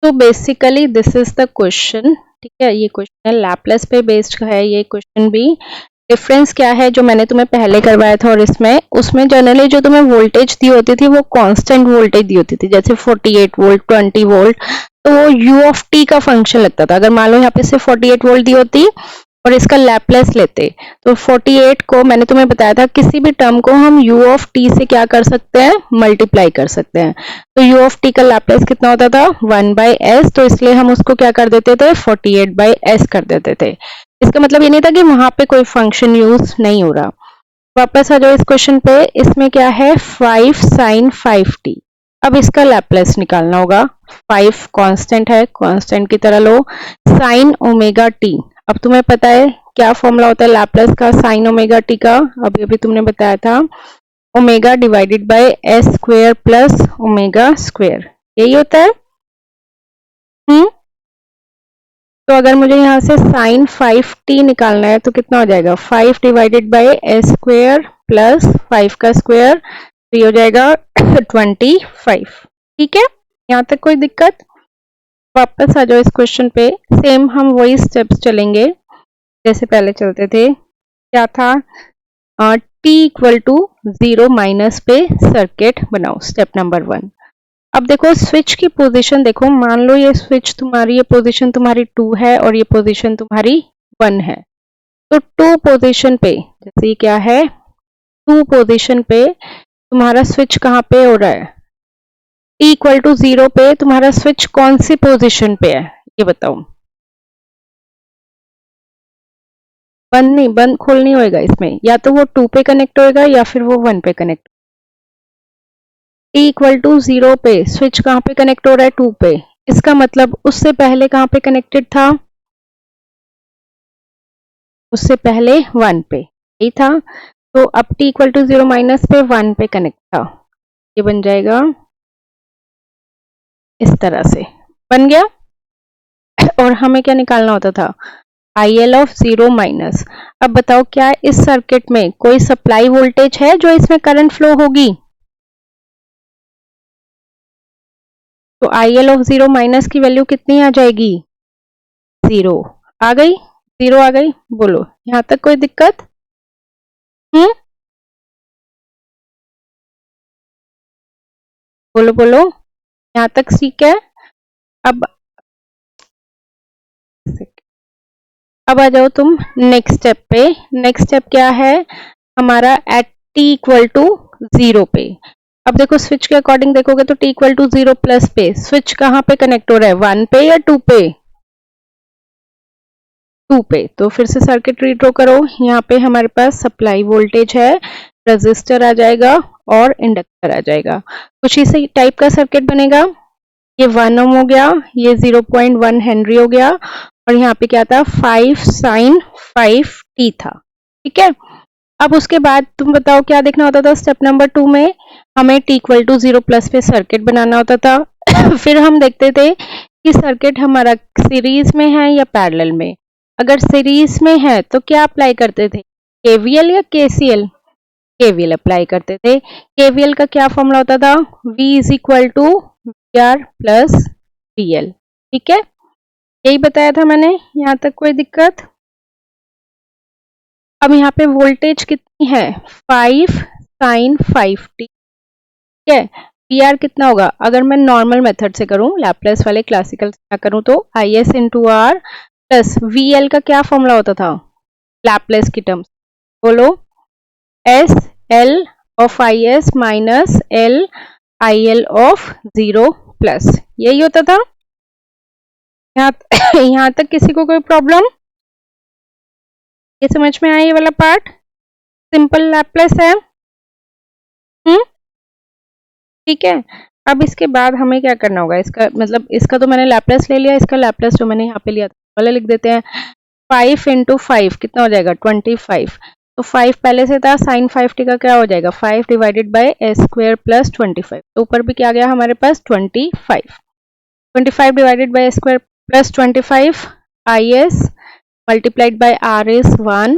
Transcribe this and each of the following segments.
तो basically this is the question, ठीक है। ये क्वेश्चन लैपलेस पे बेस्ड है ये क्वेश्चन भी। डिफरेंस क्या है जो मैंने तुम्हें पहले करवाया था और इसमें, उसमें जनरली जो तुम्हें वोल्टेज दी होती थी वो कांस्टेंट वोल्टेज दी होती थी, जैसे 48 वोल्ट 20 वोल्ट, तो वो यू ऑफ टी का फंक्शन लगता था। अगर मान लो यहाँ पे सिर्फ 48 वोल्ट दी होती और इसका लैपलेस लेते, तो 48 को मैंने तुम्हें बताया था किसी भी टर्म को हम u ऑफ t से क्या कर सकते हैं, मल्टीप्लाई कर सकते हैं। तो u ऑफ t का लैपलेस कितना होता था, 1/s, तो इसलिए हम उसको क्या कर देते थे, 48/s कर देते थे। इसका मतलब ये नहीं था कि वहां पे कोई फंक्शन यूज नहीं हो रहा। वापस आ जाओ इस क्वेश्चन पे, इसमें क्या है 5 sin 5t। अब इसका लैपलेस निकालना होगा। 5 कांस्टेंट है, कांस्टेंट की तरह लो, sin ओमेगा t। अब तुम्हें पता है क्या फॉर्मूला होता है लैपलेस का sin ओमेगा t का, अभी अभी तुमने बताया था, omega divided by S square plus omega square, यही होता है। तो अगर मुझे यहाँ से sin 5t निकालना है तो कितना हो जाएगा, 5 divided by S square plus 5 का स्क्वायर, तो ये हो जाएगा 25। ठीक है, यहाँ तक कोई दिक्कत। वापस आ जाओ इस क्वेश्चन पे, सेम हम वही स्टेप्स चलेंगे जैसे पहले चलते थे। क्या था, t इक्वल टू 0 माइनस पे सर्किट बनाओ, स्टेप नंबर 1। अब देखो स्विच की पोजीशन देखो, मान लो ये स्विच तुम्हारी, ये पोजीशन तुम्हारी 2 है और ये पोजीशन तुम्हारी 1 है। तो 2 पोजीशन पे, जैसे ये क्या है 2 पोजीशन पे तुम्हारा स्विच कहाँ पे हो रहा है, t इक्वल टू 0 पे तुम्हारा स्विच कौन सी पोजीशन पे है, ये बताओ। बंद नहीं, बंद खोल नहीं होएगा इसमें, या तो वो 2 पे कनेक्ट होएगा या फिर वो 1 पे कनेक्ट। t इक्वल टू 0 पे स्विच कहाँ पे कनेक्ट हो रहा है, 2 पे। इसका मतलब उससे पहले कहाँ पे कनेक्टेड था, उससे पहले 1 पे, यही था। तो अब t इक्वल टू 0 माइनस पे 1 पे कनेक्ट था, ये बन जाएगा इस तरह से, बन गया। और हमें क्या निकालना होता था, IL ऑफ 0 माइनस। अब बताओ क्या इस सर्किट में कोई सप्लाई वोल्टेज है जो इसमें करंट फ्लो होगी, तो IL ऑफ 0 माइनस की वैल्यू कितनी आ जाएगी, 0 आ गई, 0 आ गई। बोलो यहाँ तक कोई दिक्कत। बोलो बोलो, यहाँ तक ठीक है। अब अब आ जाओ तुम नेक्स्ट स्टेप पे। नेक्स्ट स्टेप क्या है हमारा, एट t इक्वल टू 0 पे। अब देखो स्विच के अकॉर्डिंग देखोगे तो t इक्वल टू 0 प्लस पे स्विच कहाँ पे कनेक्ट हो रहा है, 1 पे या 2 पे, 2 पे। तो फिर से सर्किट रीड्रॉ करो, यहाँ पे हमारे पास सप्लाई वोल्टेज है, रेजिस्टर आ जाएगा और इंडक्टर आ जाएगा। कुछ इसी टाइप का सर्किट बनेगा। ये 1 ओम हो गया, ये 0.1 हेनरी हो गया, और यहाँ पे क्या था 5 sin 5t था। ठीक है, अब उसके बाद तुम बताओ क्या देखना होता था, स्टेप नंबर 2 में हमें t इक्वल टू 0 प्लस पे सर्किट बनाना होता था। फिर हम देखते थे कि सर्किट हमारा सीरीज में है या पैरेलल में। अगर सीरीज में है तो क्या अप्लाई करते थे, KVL या KCL, KVL अप्लाई करते थे। KVL का क्या फॉर्मूला होता था, V is equal to VR plus VL। ठीक है, यही बताया था मैंने, यहाँ तक कोई दिक्कत। अब यहाँ पे वोल्टेज कितनी है, 5 sin 5t। ठीक है, VR कितना होगा, अगर मैं नॉर्मल मेथड से करूं, लैपलेस वाले क्लासिकल से करूं, तो IS into R plus VL का क्या फॉर्मूला होता था लैपलेस की टर्म्स, बोलो, S L of IS minus L IL of 0 plus, यही होता था। यहाँ तक किसी को कोई प्रॉब्लम, ये समझ में आया ये वाला पार्ट, सिंपल लैपलेस है। ठीक है, अब इसके बाद हमें क्या करना होगा, इसका मतलब इसका तो मैंने लैपलेस ले लिया, इसका लैपलेस जो मैंने यहाँ पे लिया था वाला लिख देते हैं। 5 इंटू 5 कितना हो जाएगा, 25। तो 5 पहले से था, साइन 5t का क्या हो जाएगा, 5 divided by S square plus 25। तो ऊपर भी क्या गया हमारे पास 25। 25 divided by square plus 25, IS multiplied by R is 1,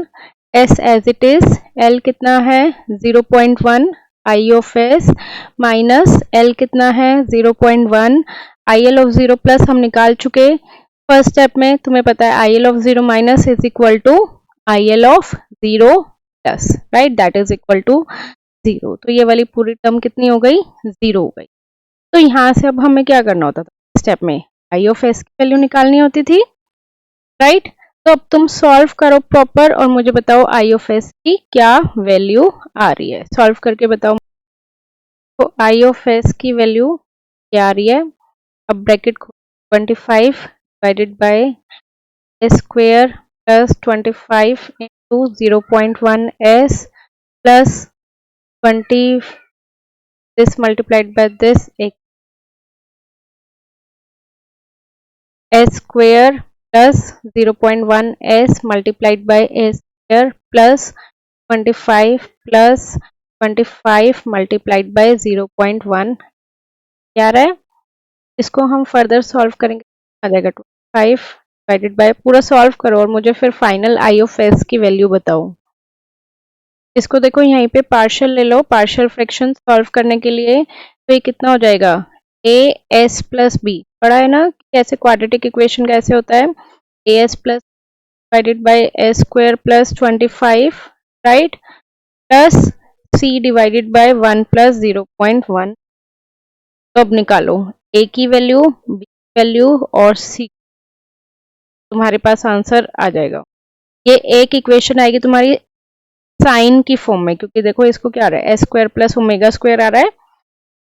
S as it is, L कितना है 0.1, I of S minus L कितना है 0.1, आई एल ऑफ 0 प्लस हम निकाल चुके फर्स्ट स्टेप में। तुम्हें पता है I L of 0 minus is equal to I L of 0 plus, right, that is equal to 0। तो ये वाली पूरी टर्म कितनी हो गई, 0 हो गई। तो यहाँ से अब हमें क्या करना होता था, स्टेप में आई ऑफ एस की वैल्यू निकालनी होती थी, राइट। तो अब तुम सॉल्व करो प्रॉपर और मुझे बताओ आई ऑफ एस की क्या वैल्यू आ रही है, सॉल्व करके बताओ। तो आई ऑफ एस की वैल्यू क्या आ रही है, अब bracket 25 divided by S square plus 25 into 0.1 S plus 20 this multiplied by this s square plus 0.1 s multiplied by s square plus 25 plus 25 multiplied by 0.1 क्या आ रहा है। इसको हम फर्दर सॉल्व करेंगे, आ जाएगा 25 डिवाइडेड बाय, पूरा सॉल्व करो और मुझे फिर फाइनल आई ऑफ एस की वैल्यू बताओ। इसको देखो यहीं पे पार्शियल ले लो, पार्शियल फ्रैक्शन सॉल्व करने के लिए। तो ये कितना हो जाएगा, ए एस प्लस बी, पढ़ा है ना कैसे क्वाड्रेटिक इक्वेशन कैसे होता है, A S plus divided by S square plus 25, right, plus C divided by 1 plus 0.1। तो अब निकालो ए की वैल्यू, बी की वैल्यू और सी, तुम्हारे पास आंसर आ जाएगा। ये एक इक्वेशन आएगी तुम्हारी साइन की फॉर्म में, क्योंकि देखो इसको क्या आ रहा है, S square plus omega square आ रहा है।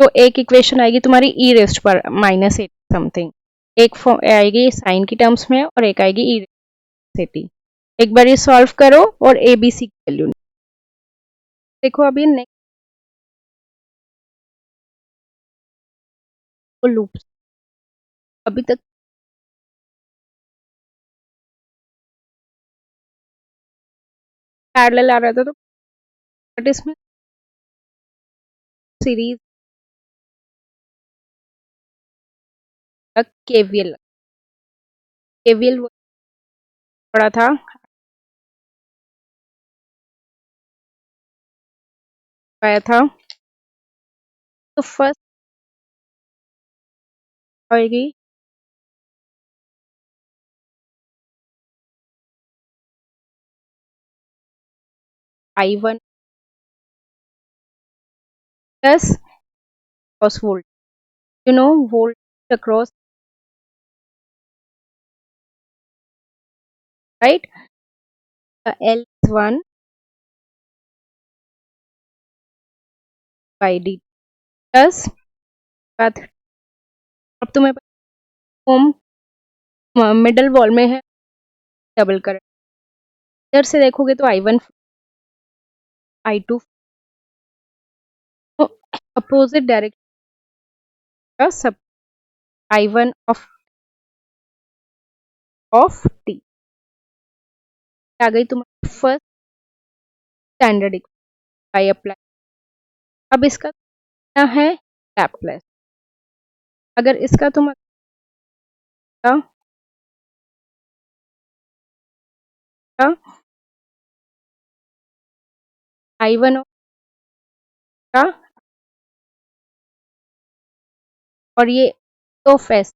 तो एक इक्वेशन आएगी तुम्हारी ई रेस्ट पर -8 समथिंग, एक फॉर्म आएगी साइन की टर्म्स में और एक आएगी ई रेस्ट 80। एक बार ये सॉल्व करो और ए बी सी की वैल्यू देखो। अभी नेक्स्ट लूप अभी तक पैरेलल आ रहा था, तो बट इसमें सीरीज केवीएल केवीएल पड़ा था, आया था। तो फर्स्ट आएगी I1 plus cross volt, you know volt across, right, L1 by D plus, अब तुम्हें होम मिडल वॉल में है डबल करंट, इधर से देखोगे तो I1 I2 अपोजिट डायरेक्शन का सब I1 ऑफ टी आ गई तुम्हारी फर्स्ट स्टैंडर्ड आई अप्लाई। अब इसका क्या है लैपलेस, अगर इसका तुम I1 का और ये ऑफ एस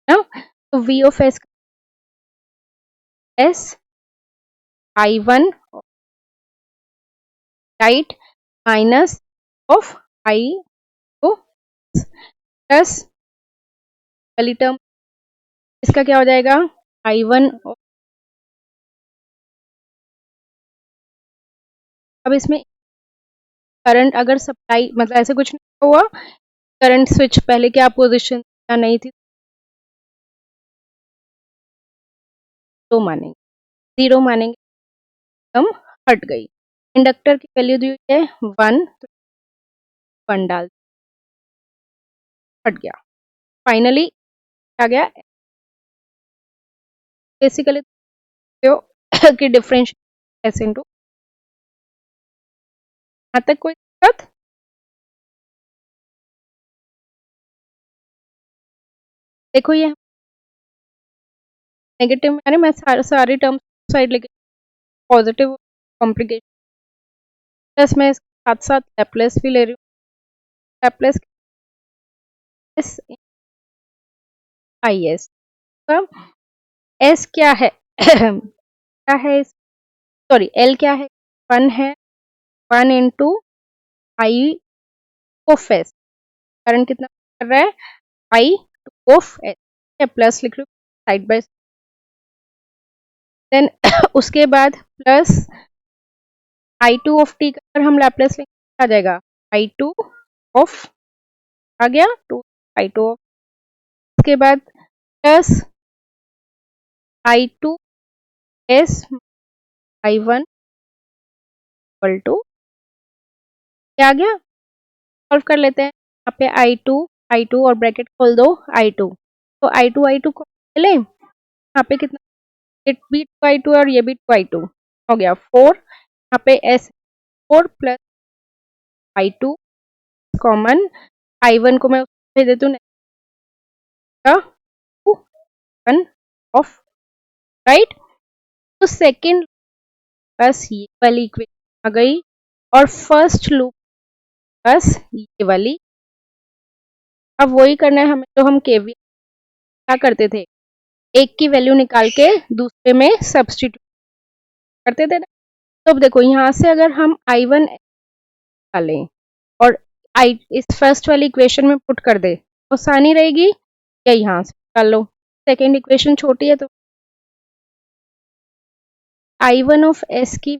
ना, तो V of S S I1 right minus of I two plus वाली टर्म, इसका क्या हो जाएगा I1। अब इसमें करंट अगर सप्लाई मतलब ऐसे कुछ नहीं हुआ, करंट स्विच पहले क्या पोजीशन नहीं थी, तो मानेंगे, 0 मानेंगे, हम हट गई। इंडक्टर की वैल्यू दी हुई है 1, तो 1 डाल, हट गया, फाइनली आ गया। बेसिकली कि डिफरेंशियल एस इनटू, यहाँ तक कोई दिक्कत, देखो ये नेगेटिव में मैं सारी टर्म्स साइड लेके पॉजिटिव कॉम्प्लिकेशन, प्लस मैं साथ साथ लैपलेस भी ले रही हूँ, लैपलेस आई एस। एस क्या है क्या है, सॉरी एल क्या है, 1 है, 1 into I of S, current कितना कर रहा है, आई ऑफ एस, प्लस लिख लो साइड बाय, देन उसके बाद plus I two of T का अगर हम लैपलेस लेंगे आ जाएगा आई टू ऑफ, आ गया टू आई टू ऑफ, उसके बाद plus I two S I one equal to, क्या आ गया, सॉल्व कर लेते हैं। यहाँ पे आई टू और ब्रैकेट खोल दो आई टू, तो आई टू को ले यहाँ पे कितना, it be two I two और ये भी टू आई टू हो गया 4, यहाँ पे S 4 plus I two common, I one को मैं भेज देती हूँ वन ऑफ, राइट। तो सेकेंड बस ये वाली इक्वेशन आ गई और फर्स्ट लूप बस ये वाली। अब वही करना है हमें जो हम केवीएल क्या करते थे, एक की वैल्यू निकाल के दूसरे में सब्स्टिट्यूट करते थे ना। तो अब देखो यहाँ से अगर हम आई वन निकालें और आई इस फर्स्ट वाली इक्वेशन में पुट कर दे तो आसानी रहेगी, या यहाँ से निकाल लो, सेकेंड इक्वेशन छोटी है तो आई वन ऑफ एस की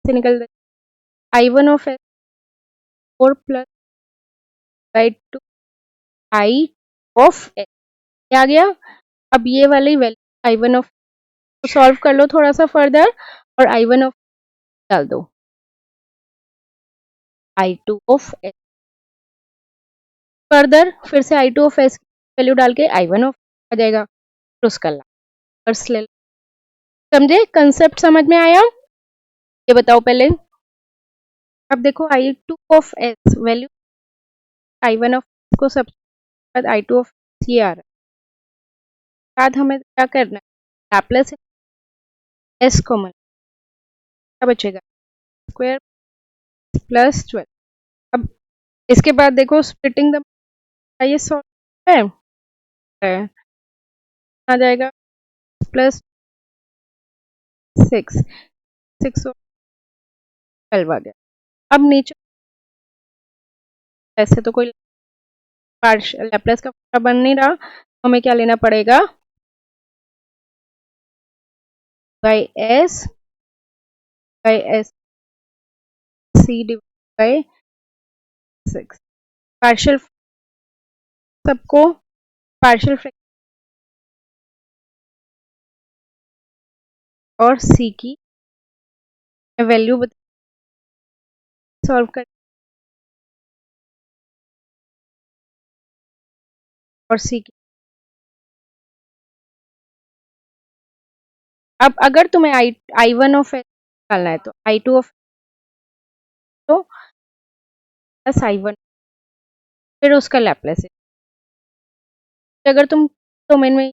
से निकल दे, I one of S 4 plus by two I of S, क्या आ गया। अब ये वाली वैल्यू आई वन ऑफ तो सॉल्व कर लो थोड़ा सा फर्दर और आई वन ऑफ डाल दो, आई टू ऑफ एस, फर्दर फिर से आई टू ऑफ एस वैल्यू डाल के आई वन ऑफ आ जाएगा, तो उसका लाप्लास ले लो। समझे, कंसेप्ट समझ में आया, ये बताओ पहले। अब देखो I two of S value I one of को सब बाद आई टू ऑफ ये आ रहा है, बाद हमें क्या करना है, लैप्लस एस कॉमन, क्या बचेगा स्क्वायर प्लस 12। अब इसके बाद देखो स्प्लिटिंग द, ये सॉल्व है, आ जाएगा प्लस 6 6 और 12 आ गया। अब नीचे ऐसे तो कोई पार्शियल लैप्लस का फॉर्मूला बन नहीं रहा, हमें क्या लेना पड़ेगा, by S C divide by 6, partial सबको पार्शियल और सी की वैल्यू सॉल्व कर और सी की। अब अगर तुम्हें आई वन ऑफ एस निकालना है तो आई टू ऑफ तो प्लस आई वन फिर उसका लैप्लस है। अगर तुम डोमेन में